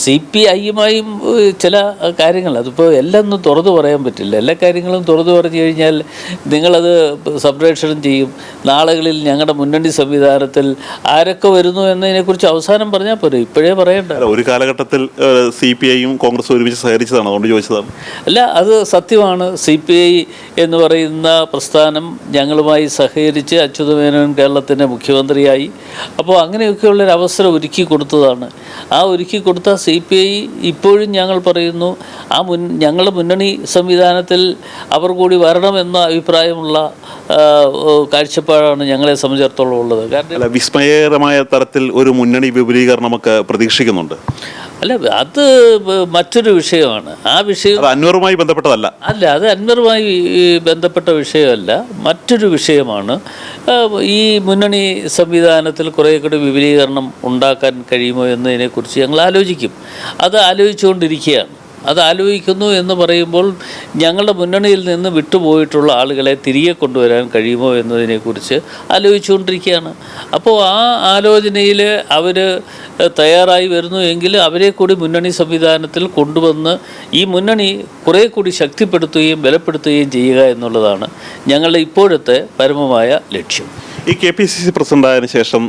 C P ഐയുമായും ചില കാര്യങ്ങൾ അതിപ്പോൾ എല്ലാം ഒന്നും തുറന്നു പറയാൻ പറ്റില്ല. എല്ലാ കാര്യങ്ങളും തുറന്നു പറഞ്ഞു കഴിഞ്ഞാൽ നിങ്ങളത് സംപ്രേഷണം ചെയ്യും. നാളുകളിൽ ഞങ്ങളുടെ മുന്നണി സംവിധാനത്തിൽ ആരൊക്കെ വരുന്നു എന്നതിനെക്കുറിച്ച് അവസാനം പറഞ്ഞാൽ പോരെ, ഇപ്പോഴേ പറയണ്ട. ഒരു കാലഘട്ടത്തിൽ സി പി ഐയും കോൺഗ്രസ് ഒരുമിച്ച് സഹകരിച്ചതാണ്, അതുകൊണ്ട് ചോദിച്ചതാണ്. അല്ല, അത് സത്യമാണ്. സി പി ഐ എന്ന് പറയുന്ന പ്രസ്ഥാനം ഞങ്ങളുമായി സഹകരിച്ച് അച്യുതമേനോൻ കേരളത്തിൻ്റെ മുഖ്യമന്ത്രിയായി. അപ്പോൾ അങ്ങനെയൊക്കെയുള്ളൊരു അവസരം ഒരുക്കി കൊടുത്തതാണ്. ആ ഒരുക്കി കൊടുത്ത സി പി ഐ ഇപ്പോഴും ഞങ്ങൾ പറയുന്നു ഞങ്ങളുടെ മുന്നണി സംവിധാനത്തിൽ അവർ കൂടി വരണമെന്ന അഭിപ്രായമുള്ള കാഴ്ചപ്പാടാണ് ഞങ്ങളെ സംബന്ധിച്ചിടത്തോളം ഉള്ളത്. കാരണം വിസ്മയകരമായ തരത്തിൽ ഒരു മുന്നണി വിപുലീകരണമൊക്കെ പ്രതീക്ഷിക്കുന്നുണ്ട്. അല്ല, അത് മറ്റൊരു വിഷയമാണ്. ആ വിഷയം അൻവറുമായി ബന്ധപ്പെട്ടതല്ല. അല്ല, അത് അൻവറുമായി ബന്ധപ്പെട്ട വിഷയമല്ല, മറ്റൊരു വിഷയമാണ്. ഈ മുന്നണി സംവിധാനത്തിൽ കുറേ കൂടി വിപുലീകരണം ഉണ്ടാക്കാൻ കഴിയുമോ എന്നതിനെക്കുറിച്ച് ഞങ്ങൾ ആലോചിക്കും. അത് ആലോചിച്ചുകൊണ്ടിരിക്കുകയാണ്. അത് ആലോചിക്കുന്നു എന്ന് പറയുമ്പോൾ ഞങ്ങളുടെ മുന്നണിയിൽ നിന്ന് വിട്ടുപോയിട്ടുള്ള ആളുകളെ തിരികെ കൊണ്ടുവരാൻ കഴിയുമോ എന്നതിനെക്കുറിച്ച് ആലോചിച്ചുകൊണ്ടിരിക്കുകയാണ്. അപ്പോൾ ആ ആലോചനയിൽ അവർ തയ്യാറായി വരുന്നു എങ്കിൽ അവരെ കൂടി മുന്നണി സംവിധാനത്തിൽ കൊണ്ടുവന്ന് ഈ മുന്നണി കുറേ കൂടി ശക്തിപ്പെടുത്തുകയും ബലപ്പെടുത്തുകയും ചെയ്യുക എന്നുള്ളതാണ് ഞങ്ങളുടെ ഇപ്പോഴത്തെ പരമമായ ലക്ഷ്യം. ഈ KPCC പ്രസിഡൻ്റായതിനു ശേഷം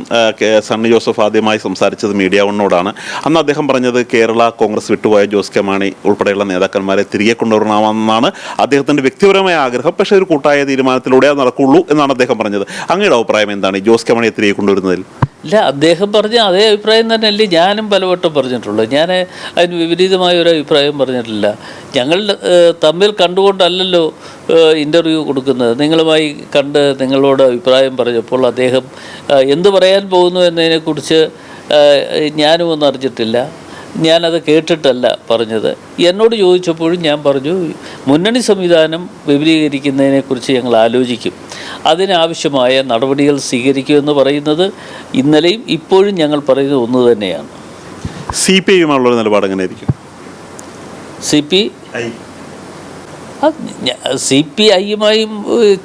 സണ്ണി ജോസഫ് ആദ്യമായി സംസാരിച്ചത് മീഡിയ വണ്ണോടാണ്. അന്ന് അദ്ദേഹം പറഞ്ഞത് കേരള കോൺഗ്രസ് വിട്ടുപോയ ജോസ് കെ മാണി ഉൾപ്പെടെയുള്ള നേതാക്കന്മാരെ തിരികെ കൊണ്ടുവരണമെന്നാണ് അദ്ദേഹത്തിൻ്റെ വ്യക്തിപരമായ ആഗ്രഹം. പക്ഷേ ഒരു കൂട്ടായ തീരുമാനത്തിലൂടെ അത് നടക്കുള്ളൂ എന്നാണ് അദ്ദേഹം പറഞ്ഞത്. അങ്ങയുടെ അഭിപ്രായം എന്താണ് ഈ ജോസ് കെ മാണിയെ തിരികെ കൊണ്ടുവരുന്നതിൽ? ഇല്ല, അദ്ദേഹം പറഞ്ഞ അതേ അഭിപ്രായം തന്നെയല്ലേ ഞാനും പലവട്ടം പറഞ്ഞിട്ടുള്ളൂ. ഞാൻ അതിന് വിപരീതമായ ഒരു അഭിപ്രായം പറഞ്ഞിട്ടില്ല. ഞങ്ങൾ തമ്മിൽ കണ്ടുകൊണ്ടല്ലല്ലോ ഇൻ്റർവ്യൂ കൊടുക്കുന്നത്. നിങ്ങളുമായി കണ്ട് നിങ്ങളോട് അഭിപ്രായം പറഞ്ഞപ്പോൾ അദ്ദേഹം എന്ത് പറയാൻ പോകുന്നു എന്നതിനെക്കുറിച്ച് ഞാനും ഒന്നും അറിഞ്ഞിട്ടില്ല. ഞാനത് കേട്ടിട്ടല്ല പറഞ്ഞത്. എന്നോട് ചോദിച്ചപ്പോഴും ഞാൻ പറഞ്ഞു മുന്നണി സംവിധാനം വിപുലീകരിക്കുന്നതിനെക്കുറിച്ച് ഞങ്ങൾ ആലോചിക്കും, അതിനാവശ്യമായ നടപടികൾ സ്വീകരിക്കുമെന്ന് പറയുന്നത് ഇന്നലെയും ഇപ്പോഴും ഞങ്ങൾ പറയുന്നത് ഒന്ന് തന്നെയാണ്. സി പി ഐയുമായുള്ള നിലപാട് എങ്ങനെയായിരിക്കും? സി പി ഐയുമായും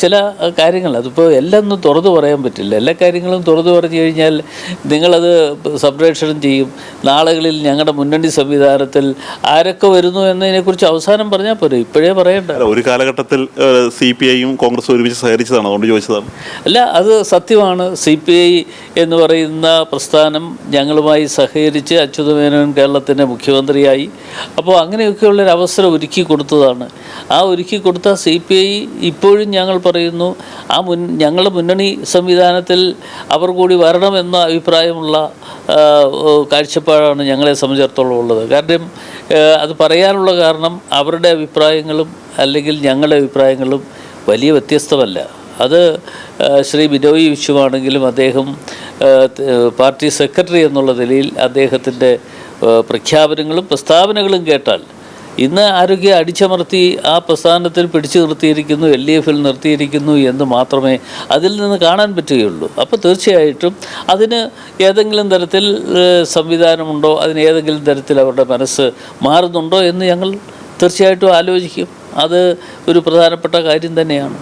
ചില കാര്യങ്ങൾ അതിപ്പോൾ എല്ലാം ഒന്നും തുറന്നു പറയാൻ പറ്റില്ല. എല്ലാ കാര്യങ്ങളും തുറന്നു പറഞ്ഞു കഴിഞ്ഞാൽ നിങ്ങളത് സംപ്രേഷണം ചെയ്യും. നാളുകളിൽ ഞങ്ങളുടെ മുന്നണി സംവിധാനത്തിൽ ആരൊക്കെ വരുന്നു എന്നതിനെക്കുറിച്ച് അവസാനം പറഞ്ഞാൽ പോരെ, ഇപ്പോഴേ പറയണ്ട. ഒരു കാലഘട്ടത്തിൽ സി പി ഐയും കോൺഗ്രസ് ഒരുമിച്ച് സഹകരിച്ചതാണ്, അതുകൊണ്ട് ചോദിച്ചതാണ്. അല്ല, അത് സത്യമാണ്. സി പി ഐ എന്ന് പറയുന്ന പ്രസ്ഥാനം ഞങ്ങളുമായി സഹകരിച്ച് അച്യുതമേനോൻ കേരളത്തിൻ്റെ മുഖ്യമന്ത്രിയായി. അപ്പോൾ അങ്ങനെയൊക്കെയുള്ളൊരു അവസരം ഒരുക്കി കൊടുത്തതാണ്. ആ ഒരുക്കി കൊടുത്ത സി പി ഐ ഇപ്പോഴും ഞങ്ങൾ പറയുന്നു ഞങ്ങളുടെ മുന്നണി സംവിധാനത്തിൽ അവർ കൂടി വരണമെന്ന അഭിപ്രായമുള്ള കാഴ്ചപ്പാടാണ് ഞങ്ങളെ സംബന്ധിച്ചിടത്തോളം ഉള്ളത്. കാരണം അത് പറയാനുള്ള കാരണം അവരുടെ അഭിപ്രായങ്ങളും അല്ലെങ്കിൽ ഞങ്ങളുടെ അഭിപ്രായങ്ങളും വലിയ വ്യത്യസ്തമല്ല. അത് ശ്രീ ബിനോയ് വിശ്വമാണെങ്കിലും അദ്ദേഹം പാർട്ടി സെക്രട്ടറി എന്നുള്ള നിലയിൽ അദ്ദേഹത്തിൻ്റെ പ്രഖ്യാപനങ്ങളും പ്രസ്താവനകളും കേട്ടാൽ ഇന്ന് ആരോഗ്യ അടിച്ചമർത്തി ആ പ്രസ്ഥാനത്തിൽ പിടിച്ചു നിർത്തിയിരിക്കുന്നു, LDF നിർത്തിയിരിക്കുന്നു എന്ന് മാത്രമേ അതിൽ നിന്ന് കാണാൻ പറ്റുകയുള്ളൂ. അപ്പോൾ തീർച്ചയായിട്ടും അതിന് ഏതെങ്കിലും തരത്തിൽ സംവിധാനമുണ്ടോ, അതിന് ഏതെങ്കിലും തരത്തിൽ അവരുടെ മനസ്സ് മാറുന്നുണ്ടോ എന്ന് ഞങ്ങൾ തീർച്ചയായിട്ടും ആലോചിക്കും. അത് ഒരു പ്രധാനപ്പെട്ട കാര്യം തന്നെയാണ്.